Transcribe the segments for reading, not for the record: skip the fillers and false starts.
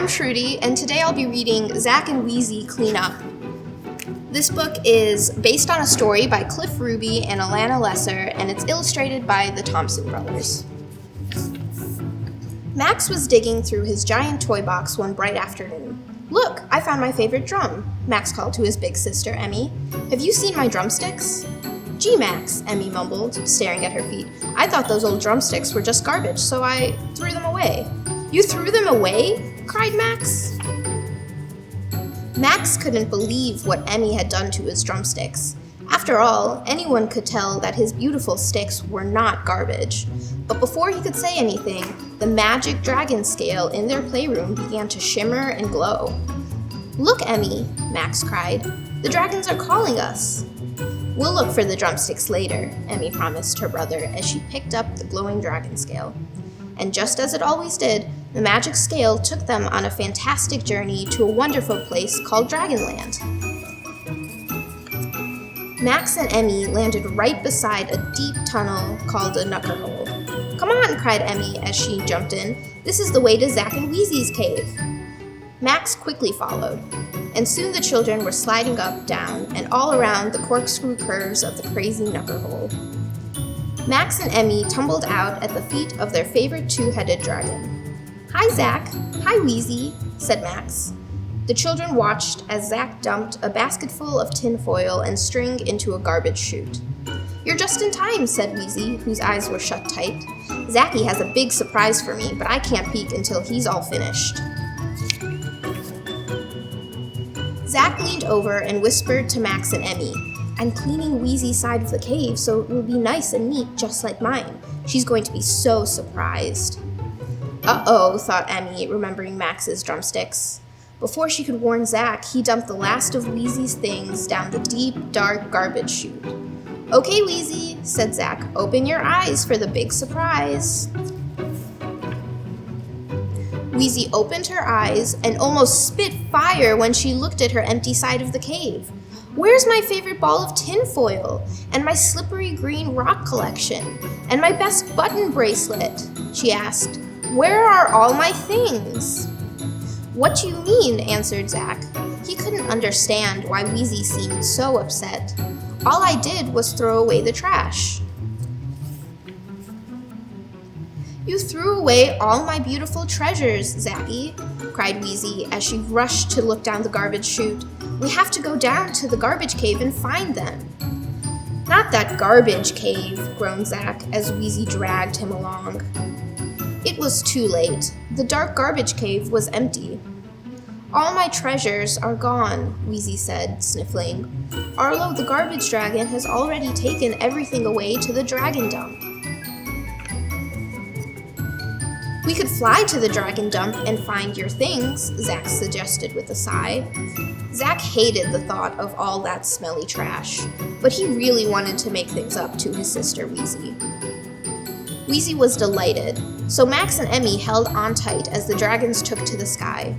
I'm Shruti, and today I'll be reading Zach and Wheezy Clean Up. This book is based on a story by Cliff Ruby and Elana Lesser, and it's illustrated by the Thompson brothers. Max was digging through his giant toy box one bright afternoon. "Look, I found my favorite drum," Max called to his big sister, Emmy. "Have you seen my drumsticks?" "Gee, Max," Emmy mumbled, staring at her feet. "I thought those old drumsticks were just garbage, so I threw them away." "You threw them away?" cried Max. Max couldn't believe what Emmy had done to his drumsticks. After all, anyone could tell that his beautiful sticks were not garbage. But before he could say anything, the magic dragon scale in their playroom began to shimmer and glow. "Look, Emmy," Max cried. "The dragons are calling us." "We'll look for the drumsticks later," Emmy promised her brother as she picked up the glowing dragon scale. And just as it always did, the magic scale took them on a fantastic journey to a wonderful place called Dragonland. Max and Emmy landed right beside a deep tunnel called a knucker hole. "Come on," cried Emmy as she jumped in. "This is the way to Zach and Wheezy's cave." Max quickly followed, and soon the children were sliding up, down, and all around the corkscrew curves of the crazy knucker hole. Max and Emmy tumbled out at the feet of their favorite two-headed dragon. "Hi, Zach. Hi, Wheezy," said Max. The children watched as Zach dumped a basketful of tinfoil and string into a garbage chute. "You're just in time," said Wheezy, whose eyes were shut tight. "Zachy has a big surprise for me, but I can't peek until he's all finished." Zach leaned over and whispered to Max and Emmy, "I'm cleaning Wheezy's side of the cave so it will be nice and neat just like mine. She's going to be so surprised." "Uh-oh," thought Emmy, remembering Max's drumsticks. Before she could warn Zach, he dumped the last of Wheezy's things down the deep, dark garbage chute. "Okay, Wheezy," said Zach, "open your eyes for the big surprise." Wheezy opened her eyes and almost spit fire when she looked at her empty side of the cave. "Where's my favorite ball of tinfoil? And my slippery green rock collection? And my best button bracelet?" she asked. "Where are all my things?" "What do you mean?" answered Zach. He couldn't understand why Wheezy seemed so upset. "All I did was throw away the trash." "You threw away all my beautiful treasures, Zachy," cried Wheezy as she rushed to look down the garbage chute. "We have to go down to the garbage cave and find them." "Not that garbage cave," groaned Zach as Wheezy dragged him along. It was too late. The dark garbage cave was empty. "All my treasures are gone," Wheezy said, sniffling. "Arlo the garbage dragon has already taken everything away to the dragon dump." "We could fly to the dragon dump and find your things," Zach suggested with a sigh. Zach hated the thought of all that smelly trash, but he really wanted to make things up to his sister Wheezy. Wheezy was delighted, so Max and Emmy held on tight as the dragons took to the sky.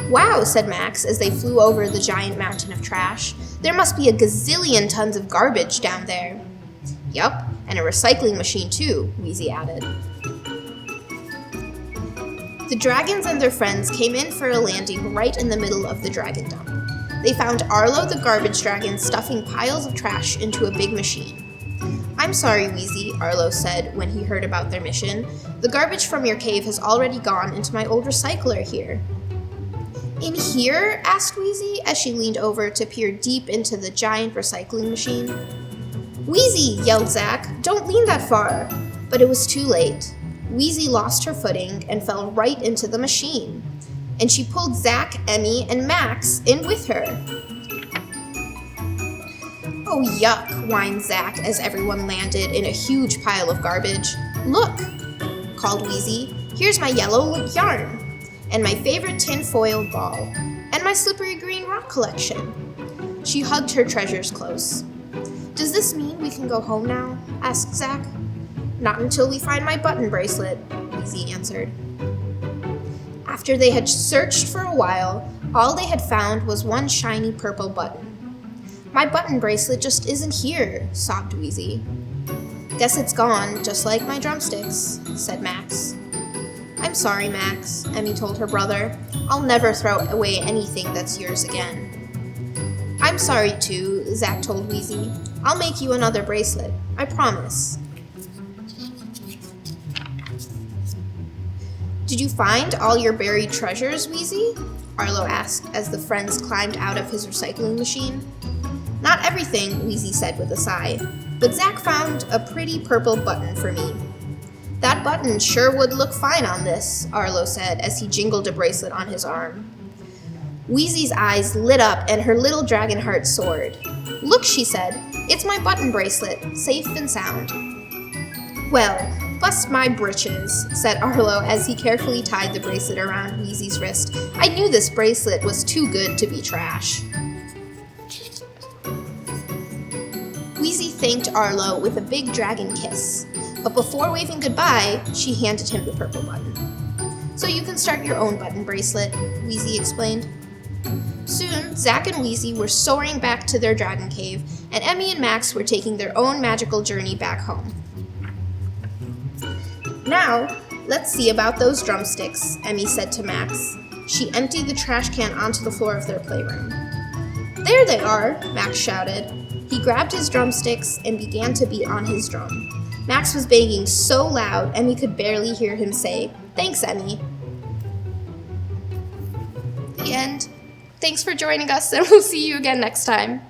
"Wow," said Max as they flew over the giant mountain of trash. "There must be a gazillion tons of garbage down there." "Yup, and a recycling machine too," Wheezy added. The dragons and their friends came in for a landing right in the middle of the dragon dump. They found Arlo the garbage dragon stuffing piles of trash into a big machine. "I'm sorry, Wheezy," Arlo said when he heard about their mission. "The garbage from your cave has already gone into my old recycler here." "In here?" asked Wheezy as she leaned over to peer deep into the giant recycling machine. "Wheezy!" yelled Zach. "Don't lean that far!" But it was too late. Wheezy lost her footing and fell right into the machine. And she pulled Zach, Emmy, and Max in with her. "Oh, yuck," whined Zach as everyone landed in a huge pile of garbage. "Look," called Wheezy. "Here's my yellow yarn, and my favorite tinfoil ball, and my slippery green rock collection." She hugged her treasures close. "Does this mean we can go home now?" asked Zach. "Not until we find my button bracelet," Wheezy answered. After they had searched for a while, all they had found was one shiny purple button. "My button bracelet just isn't here," sobbed Wheezy. "Guess it's gone, just like my drumsticks," said Max. "I'm sorry, Max," Emmy told her brother. I'll never throw away anything that's yours again. I'm sorry too, Zach told Wheezy. I'll make you another bracelet, I promise. Did you find all your buried treasures, Wheezy? Arlo asked as the friends climbed out of his recycling machine. Not everything, Wheezy said with a sigh, but Zach found a pretty purple button for me. That button sure would look fine on this, Arlo said as he jingled a bracelet on his arm. Wheezy's eyes lit up and her little dragon heart soared. Look, she said, it's my button bracelet, safe and sound. Well, bust my britches, said Arlo as he carefully tied the bracelet around Wheezy's wrist. I knew this bracelet was too good to be trash. Wheezy thanked Arlo with a big dragon kiss, but before waving goodbye, she handed him the purple button. So you can start your own button bracelet, Wheezy explained. Soon, Zach and Wheezy were soaring back to their dragon cave, and Emmy and Max were taking their own magical journey back home. Now, let's see about those drumsticks, Emmy said to Max. She emptied the trash can onto the floor of their playroom. There they are, Max shouted. He grabbed his drumsticks and began to beat on his drum. Max was banging so loud, Emmy could barely hear him say, "Thanks, Emmy." The end. Thanks for joining us, and we'll see you again next time.